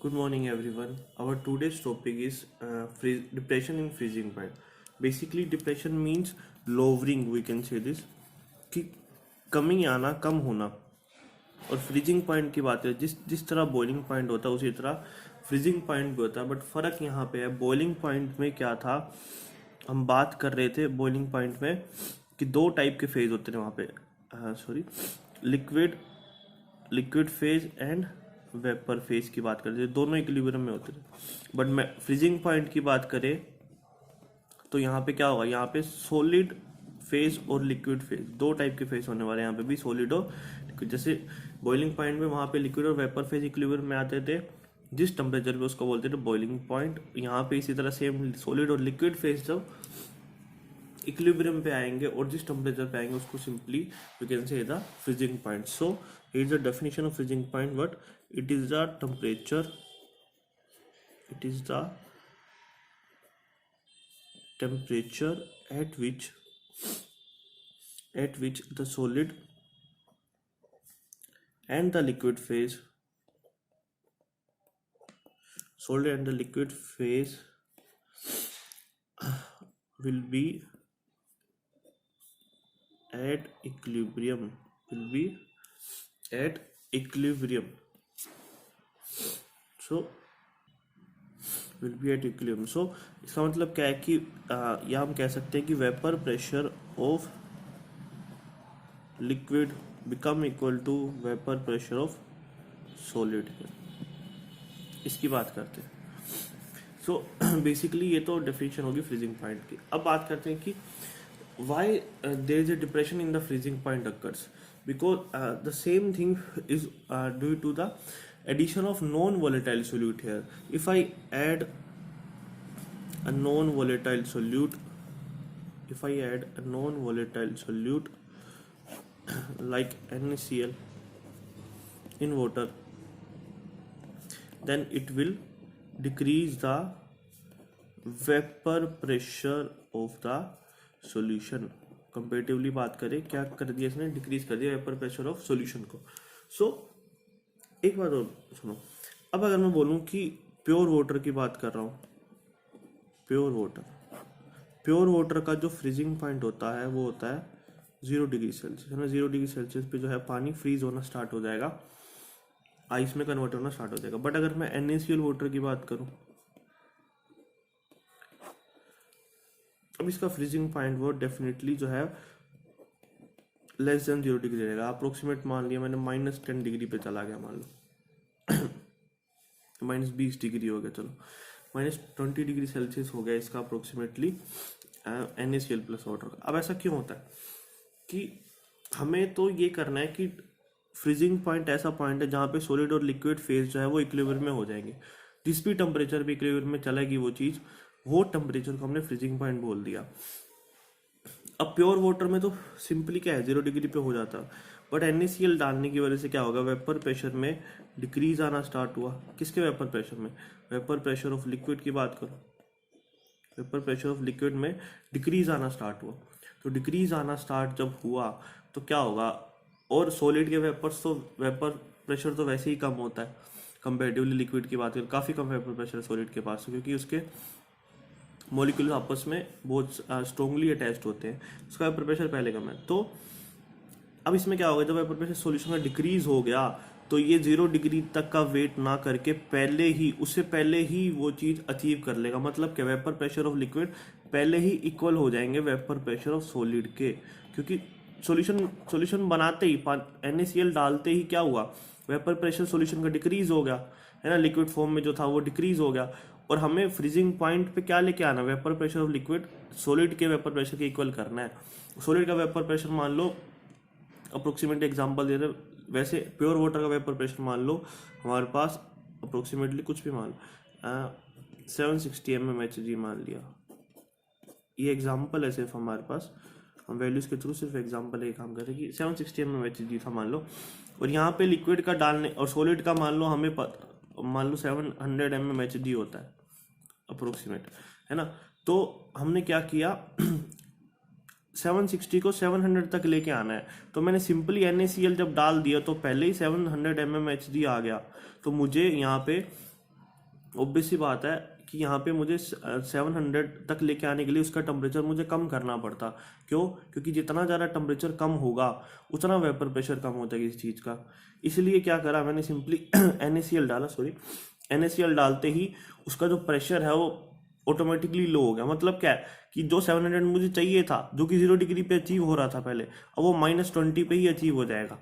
Good morning, everyone. Our today's topic is depression in freezing point. Basically, depression means lowering. We can say this कि कमी आना, कम होना. और freezing point की बात है, जिस जिस तरह बॉइलिंग पॉइंट होता है उसी तरह फ्रीजिंग पॉइंट भी होता है. बट फर्क यहाँ पे है, बॉइलिंग पॉइंट में क्या था, हम बात कर रहे थे बॉइलिंग पॉइंट में कि दो टाइप के फेज होते हैं वहाँ पे. Sorry, liquid liquid phase and vapour phase की बात करते थे, दोनों इक्विलिब्रियम में होते थे. बट मैं फ्रीजिंग पॉइंट की बात करें तो यहाँ पे क्या होगा, यहाँ पे सॉलिड फेज और लिक्विड फेज, दो टाइप के फेज होने वाले हैं. यहाँ पे भी सॉलिड और लिक्विड. जैसे बॉइलिंग पॉइंट में वहाँ पे लिक्विड और वेपर फेज इक्विलिब्रियम में आते थे, जिस टेम्परेचर पे उसको बोलते थे बॉइलिंग पॉइंट. यहाँ पे इसी तरह सेम सॉलिड और लिक्विड फेज जब इक्विलिब्रियम पे आएंगे और जिस टेम्परेचर पे आएंगे उसको simply we can say the freezing point. So here is the definition of freezing point. What it is the temperature, it is the temperature at which the solid and the liquid phase will be at equilibrium, so will be at equilibrium. so इसका मतलब क्या है कि या हम कह सकते हैं कि vapour pressure of liquid become equal to vapour pressure of solid. इसकी बात करते हैं. सो बेसिकली ये तो डेफिनेशन होगी फ्रीजिंग पॉइंट की. अब बात करते हैं कि why there is a depression in the freezing point occurs, because the same thing is due to the addition of non-volatile solute here. If I add a non-volatile solute, like NaCl in water, then it will decrease the vapor pressure of the solution. Comparatively बात करें, क्या कर दिया इसने, decrease कर दिया vapour pressure of solution को. सो एक बात और सुनो. अब अगर मैं बोलूं कि प्योर वाटर की बात कर रहा हूं, प्योर वाटर का जो फ्रीजिंग पॉइंट होता है वो होता है 0 डिग्री सेल्सियस, है ना. 0 डिग्री सेल्सियस पे जो है पानी फ्रीज होना स्टार्ट हो जाएगा, आइस में कन्वर्ट होना स्टार्ट हो जाएगा. बट अगर मैं NaCl वाटर की बात करूं, अब इसका फ्रीजिंग पॉइंट वो डेफिनेटली जो है लेस देन 0 डिग्री रहेगा. अप्रोक्सीमेट मान लिया मैंने -10 डिग्री पे चला गया, मान लो -20 डिग्री हो गया, चलो -20 डिग्री सेल्सियस हो गया इसका अप्रोक्सीमेटली NaCl प्लस वाटर. अब ऐसा क्यों होता है कि हमें तो ये करना है कि फ्रीजिंग पॉइंट ऐसा पॉइंट है जहाँ पे सॉलिड और लिक्विड फेज जो है वो इक्विलिब्रियम में हो जाएंगे. जिस भी टेम्परेचर पे इक्विलिब्रियम में चलेगी वो चीज़, वो टेम्परेचर को हमने फ्रीजिंग पॉइंट बोल दिया. अब प्योर वाटर में तो सिंपली क्या है, 0 डिग्री पे हो जाता. बट NaCl डालने की वजह से क्या होगा, वेपर प्रेशर में डिक्रीज आना स्टार्ट हुआ. किसके वेपर प्रेशर में, वेपर प्रेशर ऑफ लिक्विड की बात करो, वेपर प्रेशर ऑफ लिक्विड में डिक्रीज आना स्टार्ट हुआ. तो डिक्रीज आना स्टार्ट जब हुआ तो क्या होगा, और सॉलिड के वेपर प्रेशर तो वैसे ही कम होता है कंपेरेटिवली लिक्विड की बात करें, काफ़ी कम वेपर प्रेशर है सॉलिड के पास, क्योंकि उसके मॉलिक्यूल आपस में बहुत स्ट्रोंगली अटैच्ड होते हैं, उसका वेपर प्रेशर पहले कम है. तो अब इसमें क्या होगा, जब वेपर प्रेशर सॉल्यूशन का डिक्रीज हो गया तो ये 0 डिग्री तक का वेट ना करके उससे पहले ही वो चीज़ अचीव कर लेगा. मतलब क्या, वेपर प्रेशर ऑफ लिक्विड पहले ही इक्वल हो जाएंगे वेपर प्रेशर ऑफ सॉलिड के, क्योंकि सॉल्यूशन बनाते ही NaCl डालते ही क्या हुआ, वेपर प्रेशर सॉल्यूशन का डिक्रीज हो गया, है ना. लिक्विड फॉर्म में जो था वो डिक्रीज हो गया. और हमें फ्रीजिंग पॉइंट पे क्या लेके आना, vapour pressure of liquid solid के वेपर प्रेशर के इक्वल करना है. सॉलिड का वेपर प्रेशर मान लो, अप्रोक्सीमेटली एग्जांपल दे रहे, वैसे प्योर वाटर का वेपर प्रेशर मान लो हमारे पास अप्रोक्सीमेटली कुछ भी मान लो 760 mmHg मान लिया. ये एग्जांपल है सिर्फ हमारे पास, हम वैल्यूज़ के थ्रू सिर्फ एग्जांपल एक काम करें कि 760 mmHg था मान लो, और यहाँ पे लिक्विड का डालने और सॉलिड का मान लो हमें मान लो 700 mmHg होता है अप्रोक्सीमेट, है ना. तो हमने क्या किया 760 को 700 तक लेके आना है. तो मैंने सिंपली NaCl जब डाल दिया तो पहले ही 700 mmHg आ गया. तो मुझे यहाँ पे ऑब्वियस सी बात है कि यहाँ पे मुझे 700 तक लेके आने के लिए उसका टेम्परेचर मुझे कम करना पड़ता। क्यों? क्योंकि जितना ज़्यादा टेम्परेचर कम होगा उतना वेपर प्रेशर कम होता है किसी चीज़ का। इसलिए क्या करा मैंने, सिंपली NaCl डाला, सॉरी NaCl डालते ही उसका जो प्रेशर है वो ऑटोमेटिकली लो हो गया। मतलब क्या है कि जो 700 मुझे चाहिए था, जो कि 0 डिग्री पे अचीव हो रहा था पहले, अब वो -20 पे ही अचीव हो जाएगा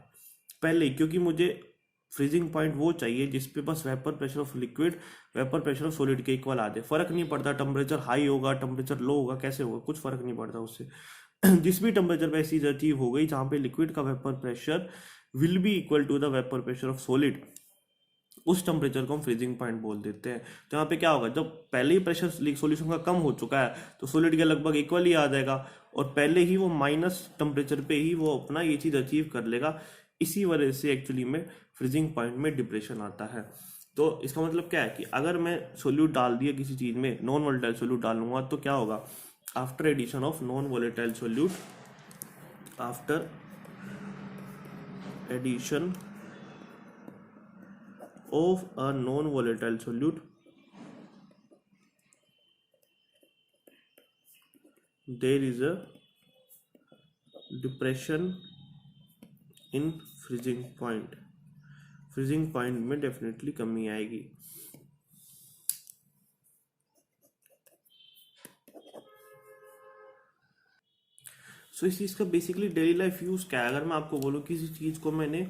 पहले ही, क्योंकि मुझे फ्रीजिंग पॉइंट वो चाहिए जिस पे बस vapour pressure of liquid vapour pressure of solid के इक्वल आ जाए। फर्क नहीं पड़ता टेम्परेचर हाई होगा टेम्परेचर लो होगा कैसे होगा, कुछ फर्क नहीं पड़ता उससे। जिस भी टेम्परेचर पे ऐसी चीज अचीव हो गई जहाँ पे लिक्विड का vapour pressure will be equal to the vapour pressure of solid, उस टेम्परेचर को हम फ्रीजिंग पॉइंट बोल देते हैं। तो यहाँ पे क्या होगा, जब पहले ही प्रेशर सॉल्यूशन का कम हो चुका है तो सॉलिड के लगभग इक्वल ही आ जाएगा, और पहले ही वो माइनस टेम्परेचर पे ही वो अपना ये चीज़ अचीव कर लेगा। इसी वजह से एक्चुअली में फ्रीजिंग पॉइंट में डिप्रेशन आता है। तो इसका मतलब क्या है कि अगर मैं सोल्यूट डाल दिया किसी चीज़ में, नॉन वोलेटाइल सोल्यूट डालूंगा, तो क्या होगा, after addition of non volatile solute, after addition of a non-volatile solute, there is a depression in freezing point। Freezing point में डेफिनेटली कमी आएगी। सो इस चीज़ का बेसिकली डेली लाइफ यूज क्या है? अगर मैं आपको बोलूँ किसी चीज़ को मैंने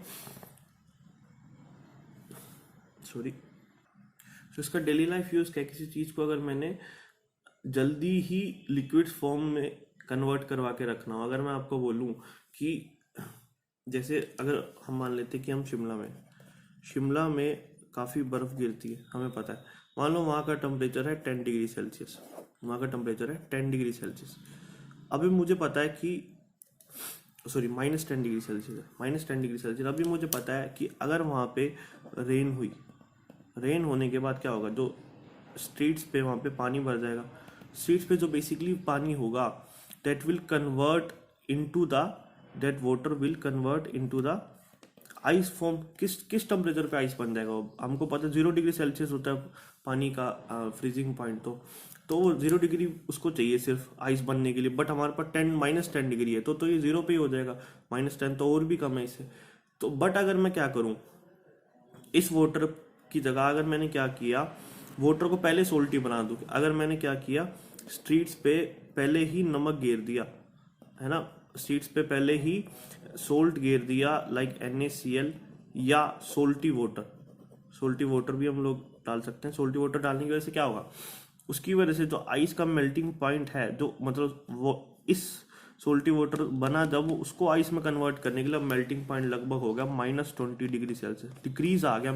तो इसका डेली लाइफ यूज क्या है, किसी चीज़ को अगर मैंने जल्दी ही लिक्विड फॉर्म में कन्वर्ट करवा के रखना हो। अगर मैं आपको बोलूँ कि जैसे अगर हम मान लेते कि हम शिमला में काफ़ी बर्फ़ गिरती है, हमें पता है, मान लो वहाँ का टेम्परेचर है 10 डिग्री सेल्सियस, वहाँ का टेम्परेचर है 10 डिग्री सेल्सियस। अभी मुझे पता है कि सॉरी -10 डिग्री सेल्सियस है, -10 डिग्री सेल्सियस। अभी मुझे पता है कि अगर वहाँ पे रेन हुई, रेन होने के बाद क्या होगा, जो स्ट्रीट्स पे वहाँ पे पानी भर जाएगा। स्ट्रीट्स पे जो बेसिकली पानी होगा that will convert into the that water will convert into the ice form. किस टेम्परेचर पे आइस बन जाएगा? हमको पता है 0 डिग्री सेल्सियस होता है पानी का फ्रीजिंग पॉइंट। तो वो 0 डिग्री उसको चाहिए सिर्फ आइस बनने के लिए, बट हमारे पास -10 डिग्री है, तो ये 0 पे ही हो जाएगा। -10 तो और भी कम है इससे। तो बट अगर मैं क्या करूँ, इस वाटर की जगह अगर मैंने क्या किया, वाटर को पहले सोल्टी बना दूँ। अगर मैंने क्या किया, स्ट्रीट्स पे पहले ही नमक गेर दिया, है ना, स्ट्रीट्स पे पहले ही सोल्ट गेर दिया, लाइक NaCl या सोल्टी वाटर भी हम लोग डाल सकते हैं। सोल्टी वाटर डालने की वजह से क्या होगा, उसकी वजह से जो आइस का मेल्टिंग पॉइंट है, जो मतलब वो इस सोल्टी वाटर बना जब उसको आइस में कन्वर्ट करने के लिए मेल्टिंग पॉइंट लगभग हो गया -20 डिग्री सेल्सियस। डिक्रीज आ गया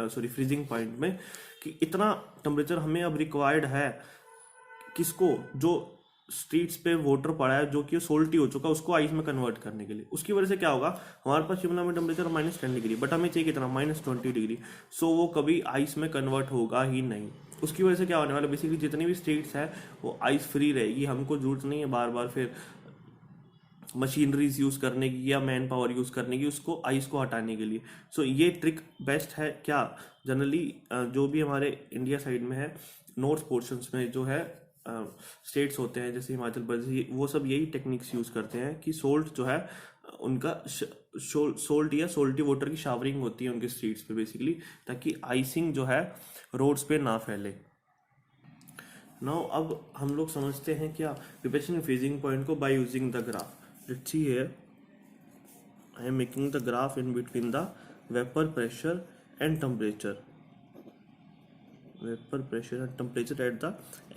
फ्रीजिंग पॉइंट में, कि इतना टेम्परेचर हमें अब रिक्वायर्ड है। किसको? जो स्ट्रीट्स पे वाटर पड़ा है जो कि सोल्टी हो चुका, उसको आइस में कन्वर्ट करने के लिए। उसकी वजह से क्या होगा, हमारे पास शिमला में टेम्परेचर -10 डिग्री, बट हमें चाहिए कितना, -20 डिग्री। सो वो कभी आइस में कन्वर्ट होगा ही नहीं। उसकी वजह से क्या होने वाला, बेसिकली जितनी भी स्ट्रीट्स है वो आइस फ्री रहेगी। हमको जरूरत नहीं है बार बार फिर मशीनरीज यूज करने की या मैन पावर यूज करने की उसको आइस को हटाने के लिए। सो ये ट्रिक बेस्ट है क्या, जनरली जो भी हमारे इंडिया साइड में है, नॉर्थ पोर्शंस में जो है स्टेट्स होते हैं जैसे हिमाचल प्रदेश, वो सब यही टेक्निक्स यूज करते हैं कि सोल्ट जो है उनका सोल्ट या सोल्टी वाटर की शावरिंग होती है उनके स्ट्रीट्स पे बेसिकली, ताकि आइसिंग जो है रोड्स पे ना फैले। नाउ अब हम लोग समझते हैं क्या डिप्रेशन फ्रीजिंग पॉइंट को by using the graph. Let's see here, I am making the graph in between the vapor pressure and temperature. Vapor pressure and temperature at the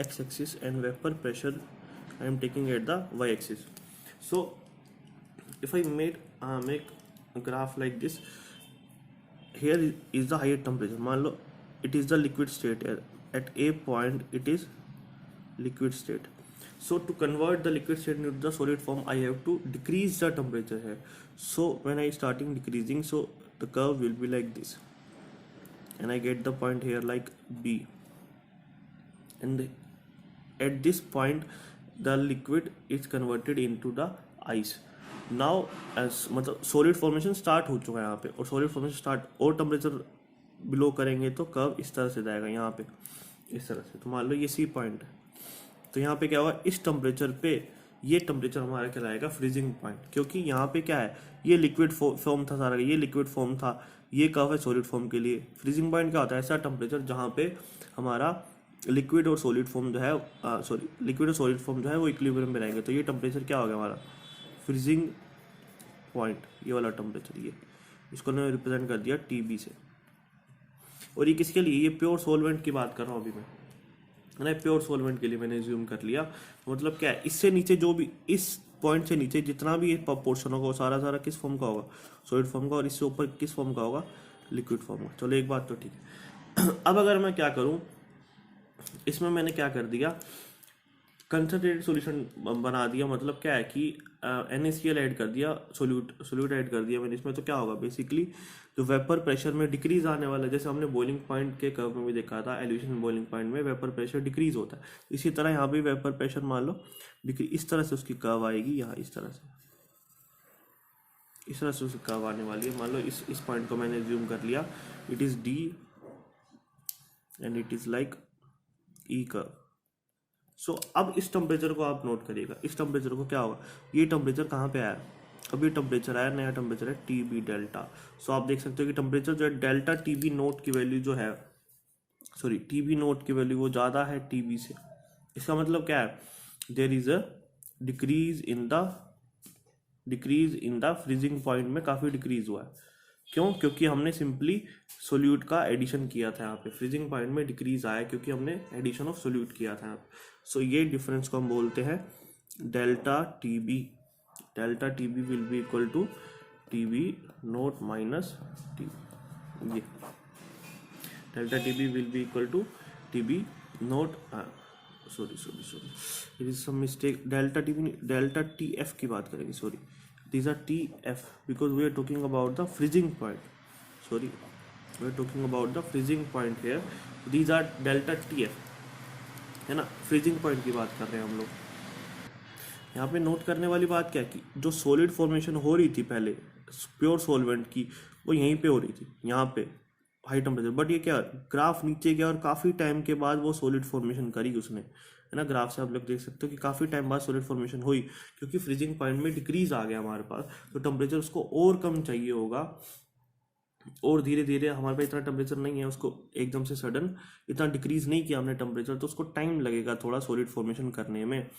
x-axis and vapor pressure I am taking at the y-axis. So if I make a graph like this, here is the higher temperature. मान लो it is the liquid state, at a point it is liquid state. So to convert the liquid state into the solid form, I have to decrease the temperature here. So when I starting decreasing, so the curve will be like this, and I get the point here like B, and at this point the liquid is converted into the ice. Now as मतलब solid formation start हो चुका है यहाँ पे, और solid formation start और temperature below करेंगे तो कर्व इस तरह से जाएगा यहाँ पे, इस तरह से। तो मान लो ये सी पॉइंट है, तो यहाँ पे क्या होगा, इस टेम्परेचर पे ये टेम्परेचर हमारा कहलाएगा फ्रीजिंग पॉइंट, क्योंकि यहाँ पे क्या है, ये लिक्विड फॉर्म था सारा, ये लिक्विड फॉर्म था, ये कर्व है सॉलिड फॉर्म के लिए। फ्रीजिंग पॉइंट क्या होता है, ऐसा टेम्परेचर जहाँ पे हमारा लिक्विड और सॉलिड फॉर्म जो है, सॉरी लिक्विड और सॉलिड फॉर्म जो है वो इक्विलिब्रियम में रहेंगे। तो ये टेम्परेचर क्या हो गया हमारा फ्रीजिंग पॉइंट, ये वाला टेम्परेचर, ये इसको मैंने रिप्रेजेंट कर दिया टीबी से। और ये किसके लिए, ये प्योर सॉल्वेंट की बात कर रहा हूँ अभी मैं, है ना, प्योर सॉल्वेंट के लिए मैंने ज्यूम कर लिया। मतलब क्या है, इससे नीचे जो भी, इस पॉइंट से नीचे जितना भी पोर्शन होगा वो सारा सारा किस फॉर्म का होगा, सॉलिड फॉर्म का, और इससे ऊपर किस फॉर्म का होगा, लिक्विड फॉर्म का। चलो एक बात तो ठीक है। अब अगर मैं क्या करूँ, इसमें मैंने क्या कर दिया, कंसनट्रेटेड सॉल्यूशन बना दिया। मतलब क्या है कि NaCl ऐड कर दिया, सोल्यूट ऐड कर दिया मैंने इसमें। तो क्या होगा बेसिकली, जो वेपर प्रेशर में डिक्रीज आने वाला है, जैसे हमने बॉइलिंग पॉइंट के कर्व में भी देखा था, एलिवेशन बॉइलिंग पॉइंट में वेपर प्रेशर डिक्रीज होता है, इसी तरह यहाँ भी वेपर प्रेशर मान लो डिक्रीज, इस तरह से उसकी कर्व आएगी यहाँ, इस तरह से, इस तरह से उसकी कर्व आने वाली है। मान लो इस पॉइंट को मैंने ज्यूम कर लिया, it is D and it is like E curve. So अब इस टेम्परेचर को आप नोट करिएगा, इस टेम्परेचर को क्या होगा, ये टेम्परेचर कहाँ पे आया, अभी टेम्परेचर आया, नया टेम्परेचर है TB डेल्टा। सो आप देख सकते हो कि टेम्परेचर जो है डेल्टा TB नोट की वैल्यू जो है, सॉरी TB नोट की वैल्यू वो ज़्यादा है TB से। इसका मतलब क्या है, there is a decrease in the freezing point में काफ़ी डिक्रीज हुआ है। क्यों, क्योंकि हमने सिंपली सोल्यूट का एडिशन किया था यहाँ पे, फ्रीजिंग पॉइंट में डिक्रीज आया क्योंकि हमने एडिशन ऑफ सोल्यूट किया था यहाँ पे। सो ये डिफरेंस को हम बोलते हैं delta TB। Delta TB will be equal to TB naught minus TB, ये delta TB will be equal to TB naught, sorry it is some mistake, delta TF की बात करेंगे, sorry these are TF because we are talking about the freezing point, sorry we are talking about the freezing point here, these are delta TF, है ना, freezing point की बात कर रहे हैं हम लोग। यहाँ पे नोट करने वाली बात क्या है कि जो सॉलिड फॉर्मेशन हो रही थी पहले प्योर सॉल्वेंट की, वो यहीं पे हो रही थी, यहाँ पे हाई टेम्परेचर, बट ये क्या ग्राफ नीचे गया और काफ़ी टाइम के बाद वो सॉलिड फॉर्मेशन करी उसने, है ना। ग्राफ से आप लोग देख सकते हो कि काफ़ी टाइम बाद सॉलिड फॉर्मेशन हुई, क्योंकि फ्रीजिंग पॉइंट में डिक्रीज आ गया हमारे पास, तो टेम्परेचर उसको और कम चाहिए होगा, और धीरे धीरे हमारे पास इतना टेम्परेचर नहीं है, उसको एकदम से सडन इतना डिक्रीज नहीं किया हमने टेम्परेचर, तो उसको टाइम लगेगा थोड़ा सॉलिड फॉर्मेशन करने में।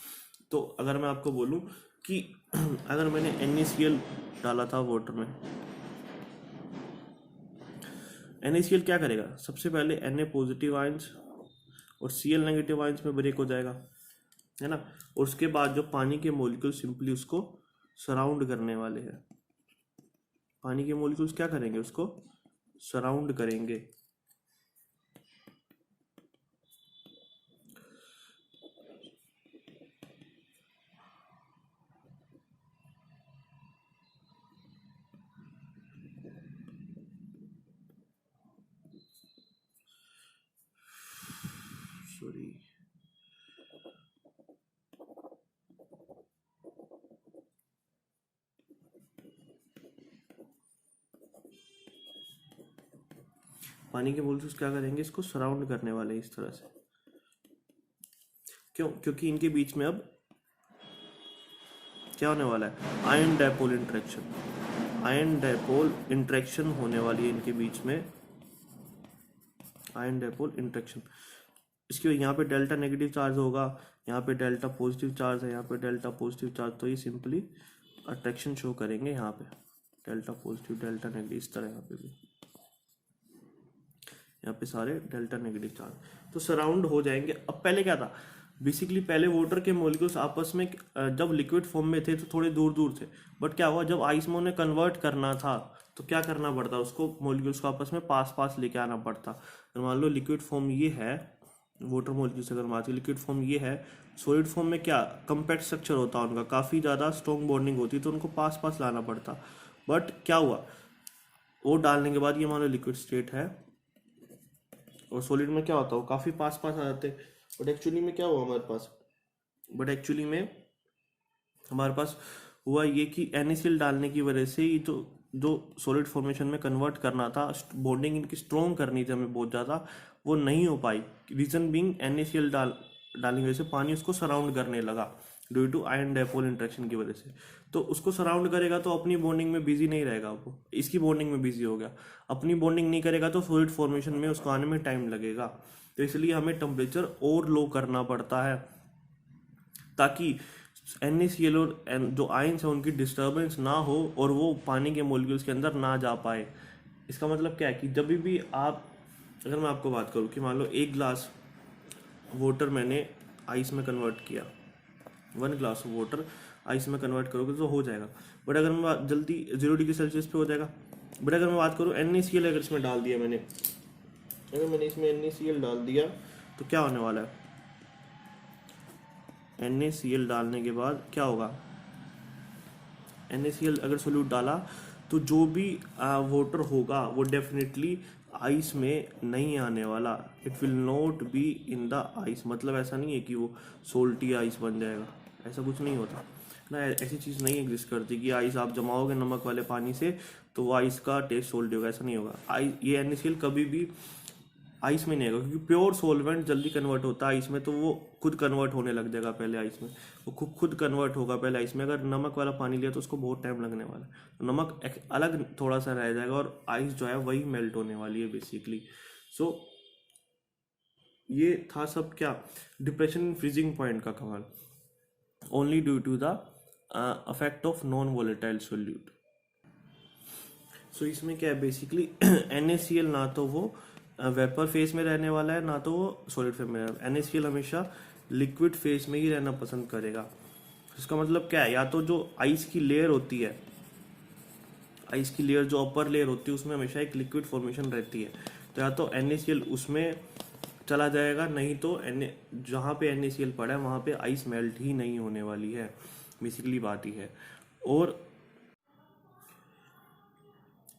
तो अगर मैं आपको बोलूँ कि अगर मैंने NaCl डाला था वाटर में, NaCl क्या करेगा, सबसे पहले Na पॉजिटिव आयंस और Cl नेगेटिव आयंस में ब्रेक हो जाएगा, है ना। और उसके बाद जो पानी के मॉलिक्यूल सिंपली उसको सराउंड करने वाले हैं, पानी के मॉलिक्यूल्स क्या करेंगे, उसको सराउंड करेंगे। सॉरी पानी के मॉलिक्यूल्स क्या करेंगे, इसको सराउंड करने वाले हैं इस तरह से। क्यों, क्योंकि इनके बीच में अब क्या होने वाला है, आयन डायपोल इंट्रैक्शन होने वाली है इनके बीच में, आयन डायपोल इंट्रैक्शन। इसकी यहाँ पे डेल्टा नेगेटिव चार्ज होगा, यहाँ पे डेल्टा पॉजिटिव चार्ज है, यहाँ पे डेल्टा पॉजिटिव चार्ज, तो ये सिंपली अट्रैक्शन शो करेंगे यहाँ पे, डेल्टा पॉजिटिव डेल्टा नेगेटिव, इस तरह यहाँ पे भी, यहाँ पे सारे डेल्टा नेगेटिव चार्ज, तो सराउंड हो जाएंगे। अब पहले क्या था, बेसिकली पहले वाटर के मॉलिक्यूल्स आपस में जब लिक्विड फॉर्म में थे तो थोड़े दूर दूर थे, बट क्या हुआ जब आइस में उन्हें कन्वर्ट करना था तो क्या करना पड़ता, उसको मॉलिक्यूल्स को आपस में पास लेके आना पड़ता। तो मान लो लिक्विड फॉर्म ये है, वाटर मॉलिक्यूल्स अगर बात लिक्विड फॉर्म ये है, सॉलिड फॉर्म में क्या कम्पैक्ट स्ट्रक्चर होता उनका, काफ़ी ज़्यादा स्ट्रॉन्ग बॉन्डिंग होती, तो उनको पास लाना पड़ता। बट क्या हुआ, वो डालने के बाद ये मान लो लिक्विड स्टेट है, और सॉलिड में क्या होता है, वो काफ़ी पास आ जाते हैं। बट एक्चुअली में क्या हुआ हमारे पास हुआ ये कि NaCl डालने की वजह से ये तो जो सॉलिड फॉर्मेशन में कन्वर्ट करना था, बॉन्डिंग इनकी स्ट्रॉन्ग करनी थी हमें बहुत ज़्यादा, वो नहीं हो पाई। रीजन बीइंग NaCl डालने की वजह से पानी उसको सराउंड करने लगा due to ion dipole interaction की वजह से। तो उसको सराउंड करेगा तो अपनी बॉन्डिंग में बिजी नहीं रहेगा, वो इसकी बॉन्डिंग में बिजी हो गया। अपनी बॉन्डिंग नहीं करेगा तो सॉलिड फॉर्मेशन में उसको आने में टाइम लगेगा। तो इसलिए हमें टेम्परेचर और लो करना पड़ता है ताकि NaCl और जो आयंस है उनकी डिस्टर्बेंस ना हो और वो पानी के मॉलिक्यूल्स के अंदर ना जा पाए। इसका मतलब क्या है कि जब भी आप, अगर मैं आपको बात करूँ कि मान लो 1 ग्लास वाटर मैंने आइस में कन्वर्ट किया, 1 ग्लास वाटर आइस में कन्वर्ट करोगे तो हो जाएगा। बट अगर मैं जल्दी 0 डिग्री सेल्सियस पे हो जाएगा। बट अगर मैं बात करूँ NaCl अगर इसमें डाल दिया मैंने, अगर मैंने इसमें NaCl डाल दिया तो क्या होने वाला है? NaCl डालने के बाद क्या होगा? NaCl अगर सोल्यूट डाला तो जो भी वाटर होगा वो डेफिनेटली आइस में नहीं आने वाला। It will not be in the ice. मतलब ऐसा नहीं है कि वो सोल्टी आइस बन जाएगा, ऐसा कुछ नहीं होता ना। ऐसी चीज़ नहीं एग्जिस्ट करती कि आइस आप जमाओगे नमक वाले पानी से तो वो आइस का टेस्ट सोल्टी होगा, ऐसा नहीं होगा। ये NaCl कभी भी आइस में नहीं आएगा, क्योंकि प्योर सोलवेंट जल्दी कन्वर्ट होता है आइस में, तो वो खुद कन्वर्ट होने लग जाएगा पहले आइस में। वो खुद कन्वर्ट होगा पहले आइस में। अगर नमक वाला पानी लिया तो उसको बहुत टाइम लगने वाला है, तो नमक अलग थोड़ा सा रह जाएगा और आइस जो है वही मेल्ट होने वाली है बेसिकली। सो ये था सब क्या, डिप्रेशन इन फ्रीजिंग पॉइंट का कमाल, only due to the effect of non volatile solute. So इसमें क्या है बेसिकली NaCl ना तो वो वेपर फेज में रहने वाला है ना तो वो सॉलिड फेज में रहने। NaCl हमेशा लिक्विड फेज में ही रहना पसंद करेगा। इसका मतलब क्या है, या तो जो आइस की लेयर होती है, आइस की लेयर जो अपर लेयर होती है उसमें हमेशा एक लिक्विड फॉर्मेशन रहती है, तो या तो NaCl उसमें चला जाएगा, नहीं तो जहाँ पे NaCl पड़ा है वहाँ पे आइस मेल्ट ही नहीं होने वाली है। बेसिकली बात ही है। और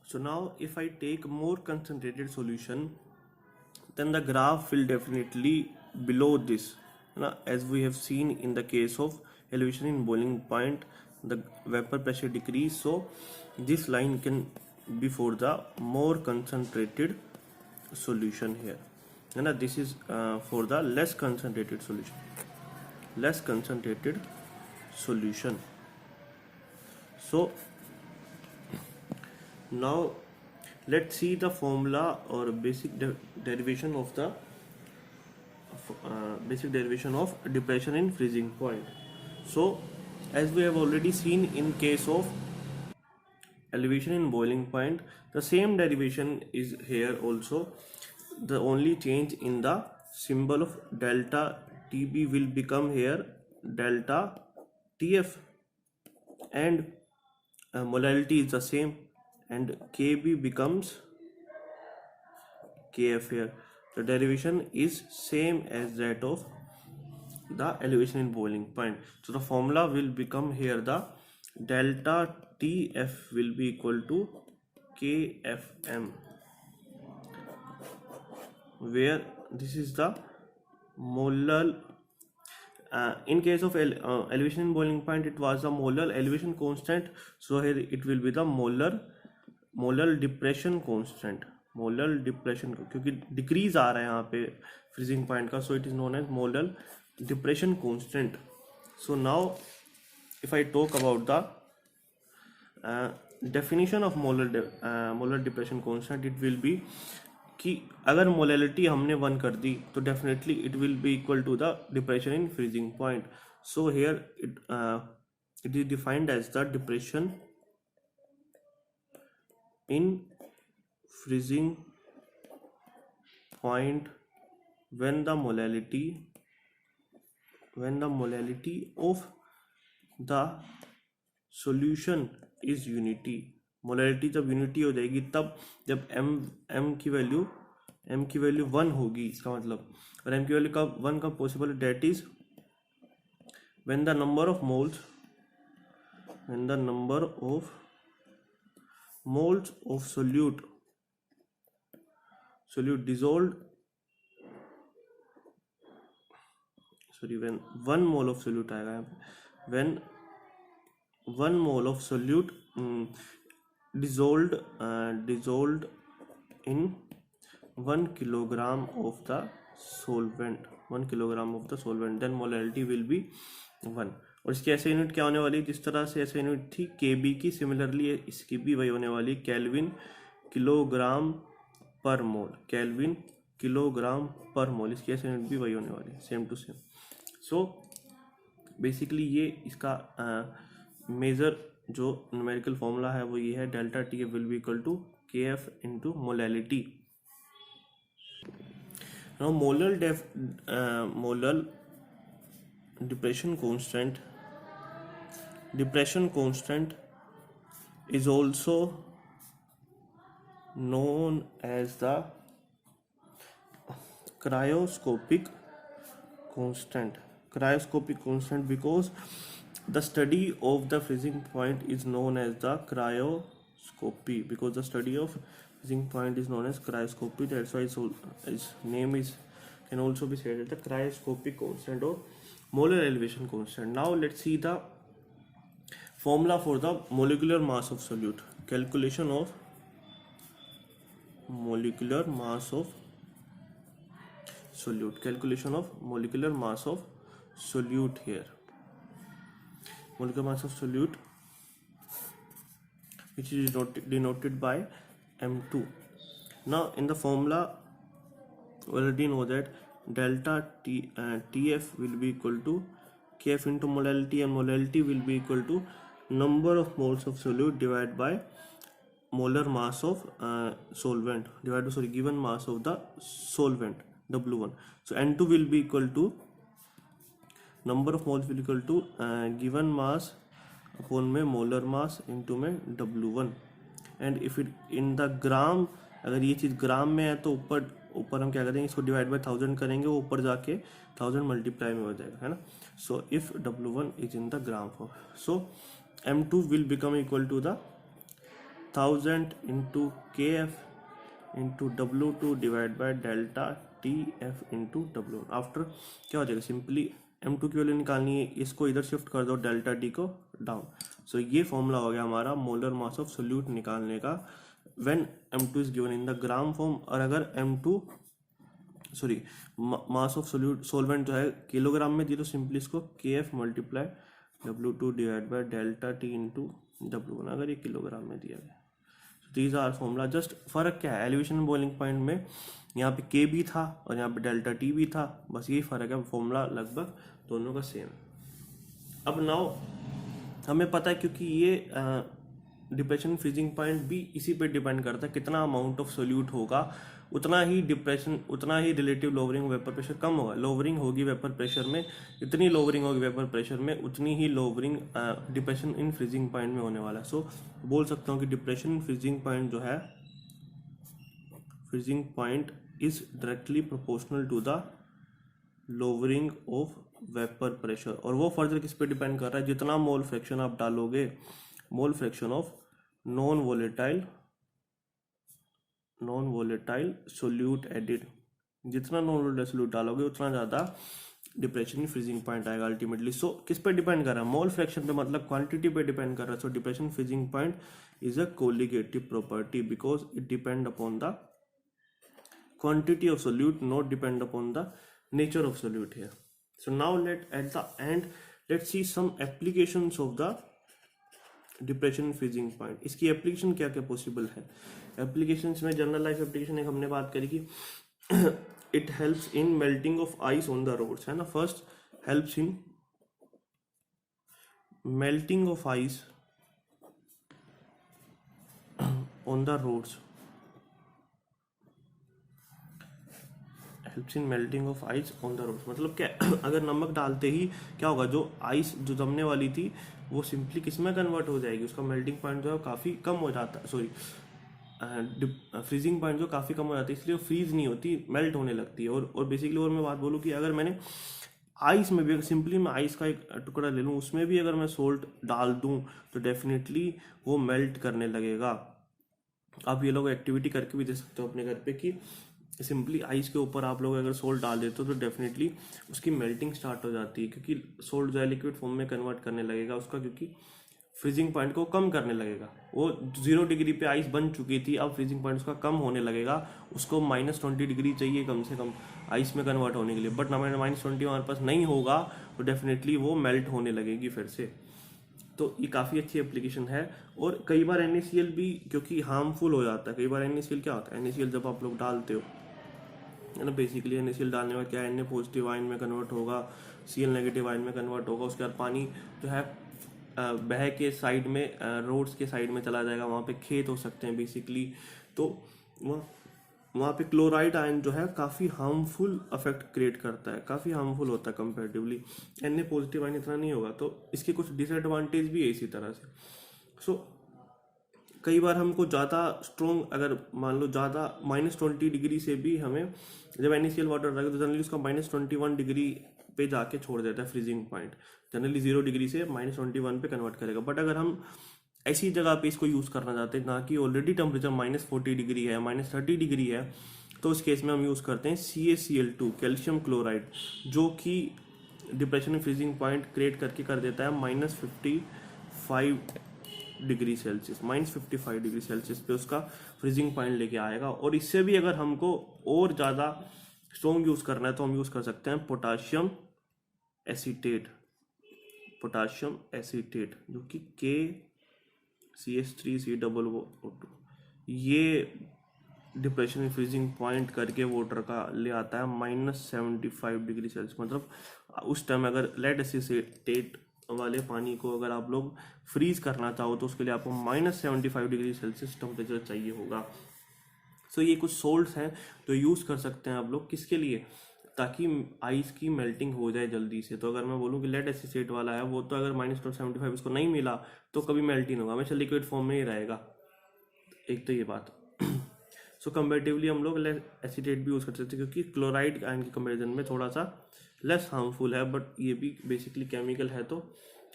so now if I take more concentrated solution, then the graph will definitely below this. Now, as we have seen in the case of elevation in boiling point, the vapor pressure decrease, so this line can be for the more concentrated solution here, and this is for the less concentrated solution. So now let's see the formula or basic derivation of the depression in freezing point. So as we have already seen in case of elevation in boiling point, the same derivation is here also. The only change in the symbol of delta TB will become here delta TF, and molality is the same, and KB becomes KF here. The derivation is same as that of the elevation in boiling point. So the formula will become here, the delta TF will be equal to KFM, where this is the molar. In case of elevation in boiling point, it was a molar elevation constant, so here it will be the molar depression constant. Molar depression, क्योंकि decrease आ रहा है यहाँ पे freezing point का, so it is known as molar depression constant. So now if I talk about the definition of molar depression constant, it will be कि अगर molality हमने 1 कर दी तो definitely it will be equal to the depression in freezing point. So here it is defined as the depression in freezing point when the molality of the solution is unity. Molality जब unity हो जाएगी तब जब m की value 1 होगी, इसका मतलब, और m की वैल्यू कब 1 कब possible, that is when the number of moles of solute dissolved, when 1 mole of solute आएगा, when 1 mole of solute dissolved in 1 kilogram of the solvent, 1 kilogram of the solvent, then molarity will be 1। और इसकी ऐसे unit क्या होने वाली है, जिस तरह से ऐसे यूनिट थी केबी की, सिमिलरली इसकी भी वही होने वाली, केल्विन किलोग्राम पर मोल, केल्विन किलोग्राम पर मोल, इसकी ऐसे यूनिट भी वही होने वाली है, same to same. So basically ये इसका मेजर जो न्यूमेरिकल फॉर्मूला है वो ये है, delta T F will be equal to K F into molality. Now molar depression constant is also known as the cryoscopic constant because the study of the freezing point is known as the cryoscopy, that's why its name is can also be said as the cryoscopic constant or molar elevation constant. Now let's see the formula for the molecular mass of solute. Calculation of molecular mass of solute. Calculation of molecular mass of solute here. Molecular mass of solute, which is denoted by M2. Now in the formula we already know that delta TF will be equal to Kf into molality, and molality will be equal to number of moles of solute divided by molar mass of solvent divided by given mass of the solvent W1. So N2 will be equal to number of moles will equal to given mass upon में molar mass into में W1, and if it in the gram, अगर ये चीज़ ग्राम में है तो ऊपर हम क्या करेंगे, इसको डिवाइड बाय 1000 करेंगे, वो ऊपर जाके 1000 मल्टीप्लाई में हो जाएगा, है ना। So if W1 is in the gram form, so M2 will become equal to the 1000 into KF into W2 divide by delta TF into W1। After क्या हो जाएगा, सिंपली M2 की वैल्यू निकालनी है, इसको इधर शिफ्ट कर दो, डेल्टा T को डाउन। सो ये फॉर्मूला हो गया हमारा मोलर मास ऑफ सोल्यूट निकालने का when M2 is given in the gram form। और अगर मास ऑफ सोलवेंट जो है किलोग्राम में दी तो सिंपली इसको KF multiply W2 divide by delta T into W1, अगर ये किलोग्राम में दिया गया। These are formula. जस्ट फर्क क्या है, एलिवेशन बॉइलिंग पॉइंट में यहाँ पे K भी था और यहाँ पे डेल्टा T भी था, बस यही फर्क है, फॉर्मूला लगभग दोनों का सेम। अब नाउ हमें पता है, क्योंकि ये डिप्रेशन फ्रीजिंग पॉइंट भी इसी पे डिपेंड करता है, कितना अमाउंट ऑफ सोल्यूट होगा उतना ही रिलेटिव लोवरिंग वेपर प्रेशर कम होगा। लोवरिंग होगी वेपर प्रेशर में, इतनी लोवरिंग होगी वेपर प्रेशर में, उतनी ही lowering depression in freezing point में होने वाला है। सो बोल सकता हूँ कि डिप्रेशन फ्रीजिंग पॉइंट जो है, freezing point is directly proportional to the lowering of vapour pressure. और वो फर्दर किस पे डिपेंड कर रहा है, जितना मोल फ्रैक्शन आप डालोगे, mole fraction of non volatile solute added, जितना नॉन वोलेटाइल सोल्यूट डालोगे उतना ज़्यादा डिप्रेशन फ्रीजिंग पॉइंट आएगा अल्टीमेटली। सो किस पे डिपेंड कर रहा है, मोल फ्रैक्शन पे, मतलब क्वांटिटी पे डिपेंड कर रहा है। सो depression freezing point is a colligative property because it depend upon the quantity of solute, not depend upon the nature of solute here. So now at the end let's see some applications of the depression freezing point. इसकी application क्या क्या possible है। Applications में general life application एक हमने बात करी कि it helps in melting of ice on the roads, है ना। First helps in melting of ice on the roads, helps in melting of ice on the roads. मतलब क्या, अगर नमक डालते ही क्या होगा, जो आइस जो जमने वाली थी वो सिंपली किस में कन्वर्ट हो जाएगी, उसका मेल्टिंग पॉइंट जो है काफ़ी कम हो जाता है, फ्रीजिंग पॉइंट जो काफ़ी कम हो जाती है, इसलिए वो फ्रीज नहीं होती, मेल्ट होने लगती है। और बेसिकली और मैं बात बोलूँ कि अगर मैंने आइस में भी, अगर सिंपली मैं आइस का एक टुकड़ा ले लूँ, उसमें भी अगर मैं सोल्ट डाल दूँ तो डेफिनेटली वो मेल्ट करने लगेगा। आप ये लोग एक्टिविटी करके भी दे सकते हो अपने घर पे कि सिंपली आइस के ऊपर आप लोग अगर सोल्ट डाल देते हो तो डेफिनेटली उसकी मेल्टिंग स्टार्ट हो जाती है, क्योंकि सोल्ट जो है लिक्विड फॉर्म में कन्वर्ट करने लगेगा उसका, क्योंकि फ्रीजिंग पॉइंट को कम करने लगेगा। वो 0 डिग्री पे आइस बन चुकी थी, अब फ्रीजिंग पॉइंट उसका कम होने लगेगा, उसको -20 डिग्री चाहिए कम से कम आइस में कन्वर्ट होने के लिए, बट -20 हमारे पास नहीं होगा तो डेफिनेटली वो मेल्ट होने लगेगी फिर से। तो ये काफ़ी अच्छी एप्लीकेशन है। और कई बार NaCl भी क्योंकि हार्मफुल हो जाता है, कई बार NaCl क्या होता है, NaCl जब आप लोग डालते हो है ना, बेसिकली NaCl डालने में क्या है, Na पॉजिटिव आयन में कन्वर्ट होगा, Cl नेगेटिव आयन में कन्वर्ट होगा, उसके बाद पानी जो है बह के साइड में रोड्स के साइड में चला जाएगा, वहाँ पे खेत हो सकते हैं बेसिकली। तो वहाँ पे क्लोराइड आयन जो है काफ़ी हार्मफुल अफेक्ट क्रिएट करता है, काफ़ी हार्मफुल होता है कंपेरेटिवली। Na पॉजिटिव आयन इतना नहीं होगा, तो इसके कुछ डिसएडवांटेज भी है इसी तरह से। सो कई बार हमको ज़्यादा स्ट्रॉन्ग, अगर मान लो ज़्यादा -20 डिग्री से भी हमें जब NaCl वाटर डालेगा तो जनरली उसका -21 डिग्री पे जाके छोड़ देता है फ्रीजिंग पॉइंट, जनरली 0 डिग्री से -21 पे कन्वर्ट करेगा। बट अगर हम ऐसी जगह पे इसको यूज़ करना चाहते हैं ना कि ऑलरेडी टेम्परेचर -40 डिग्री है, -30 डिग्री है, तो उस केस में हम यूज़ करते हैं CaCl2 कैल्शियम क्लोराइड, जो कि डिप्रेशन में फ्रीजिंग पॉइंट क्रिएट करके कर देता है -55 डिग्री सेल्सियस, -55 डिग्री सेल्सियस पे उसका फ्रीजिंग पॉइंट लेके आएगा। और इससे भी अगर हमको और ज़्यादा स्ट्रॉन्ग यूज़ करना है तो हम यूज़ कर सकते हैं पोटाशियम एसीटेट, जो कि KCH3COO2, ये डिप्रेशन में फ्रीजिंग पॉइंट करके वाटर का ले आता है -75 डिग्री सेल्सियस। मतलब उस टाइम अगर लेड एसीटेट वाले पानी को अगर आप लोग फ्रीज करना चाहो तो उसके लिए आपको -75 डिग्री सेल्सियस टेम्परेचर चाहिए होगा। सो ये कुछ सोल्ट्स हैं जो यूज़ कर सकते हैं आप लोग, किसके लिए, ताकि आइस की मेल्टिंग हो जाए जल्दी से। तो अगर मैं बोलूँ कि लेड एसीटेट वाला है वो, तो अगर -75 इसको नहीं मिला तो कभी मेल्ट ही नहीं होगा, हमेशा लिक्विड फॉर्म में ही रहेगा। एक तो ये बात। सो कंपेरेटिवली हम लोग लेड एसीटेट भी यूज़ कर सकते हैं क्योंकि क्लोराइड आयन के कंपेरिजन में थोड़ा सा लेस हार्मफुल है, बट ये भी बेसिकली केमिकल है तो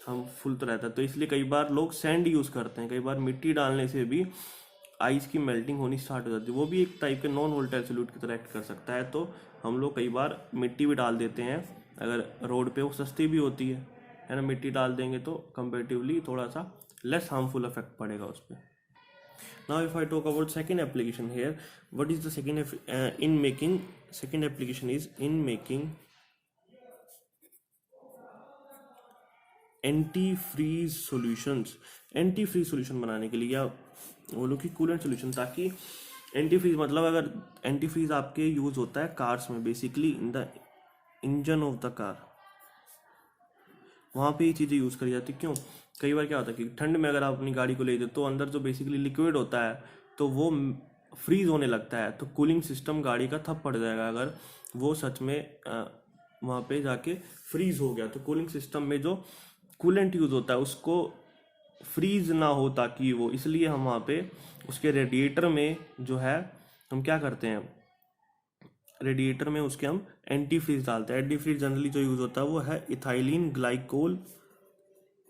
हार्मफुल तो रहता है। तो इसलिए कई बार लोग सैंड यूज़ करते हैं, कई बार मिट्टी डालने से भी आइस की मेल्टिंग होनी स्टार्ट हो जाती है, वो भी एक टाइप के नॉन वोलेटाइल सॉल्यूट की तरह एक्ट कर सकता है। तो हम लोग कई बार मिट्टी भी डाल देते हैं, अगर रोड पे वो सस्ती भी होती है ना, मिट्टी डाल देंगे तो कंपेरेटिवली थोड़ा सा लेस हार्मफुल इफेक्ट पड़ेगा उस पर। Now if I talk about second application here, what is the second application is in making antifreeze solutions. Antifreeze solution बनाने के लिए या बोलो कि कूलेंट सॉल्यूशन, ताकि एंटी फ्रीज मतलब अगर एंटी फ्रीज आपके यूज होता है कार्स में, basically in the engine of the car, वहाँ पे ये चीज़ें यूज़ करी जाती। क्यों, कई बार क्या होता है कि ठंड में अगर आप अपनी गाड़ी को ले जाते तो अंदर जो बेसिकली लिक्विड होता है तो वो फ्रीज होने लगता है, तो कूलिंग सिस्टम गाड़ी का ठप पड़ जाएगा अगर वो सच में वहाँ पे जाके फ्रीज हो गया। तो कूलिंग सिस्टम में जो कूलेंट यूज़ होता है उसको फ्रीज ना हो, ताकि वो, इसलिए हम वहाँ पे उसके रेडिएटर में जो है हम क्या करते हैं, रेडिएटर में उसके हम एंटी फ्रीज डालते हैं। एंटी फ्रीज जनरली जो यूज़ होता है वो है इथाइलिन ग्लाइकोल,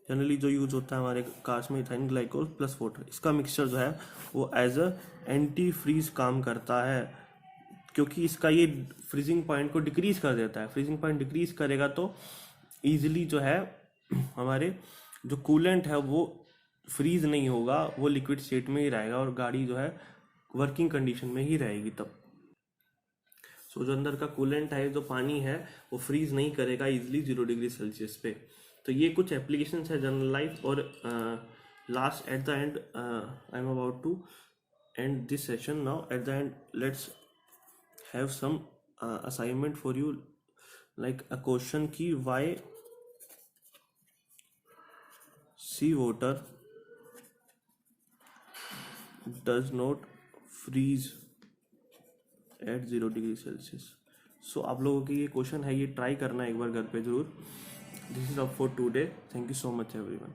जनरली जो यूज़ होता है हमारे कार्स में इथाइलिन ग्लाइकोल प्लस वाटर, इसका मिक्सचर जो है वो एज अ एंटी फ्रीज काम करता है, क्योंकि इसका ये फ्रीजिंग पॉइंट को डिक्रीज कर देता है। फ्रीजिंग पॉइंट डिक्रीज करेगा तो ईजिली जो है हमारे जो कूलेंट है वो फ्रीज नहीं होगा, वो लिक्विड स्टेट में ही रहेगा और गाड़ी जो है वर्किंग कंडीशन में ही रहेगी तब। सो जो अंदर का कूलेंट है, जो पानी है, वो फ्रीज नहीं करेगा इजिली 0 डिग्री सेल्सियस पे। तो ये कुछ एप्लीकेशंस है जनरल लाइफ। और last at the end I am about to end this session now. At the end let's have some assignment for you, like a question की why sea water does not freeze at 0 degree Celsius. सो आप लोगों की ये question है, ये try करना एक बार घर पे जरूर। This is up for today, thank you so much everyone.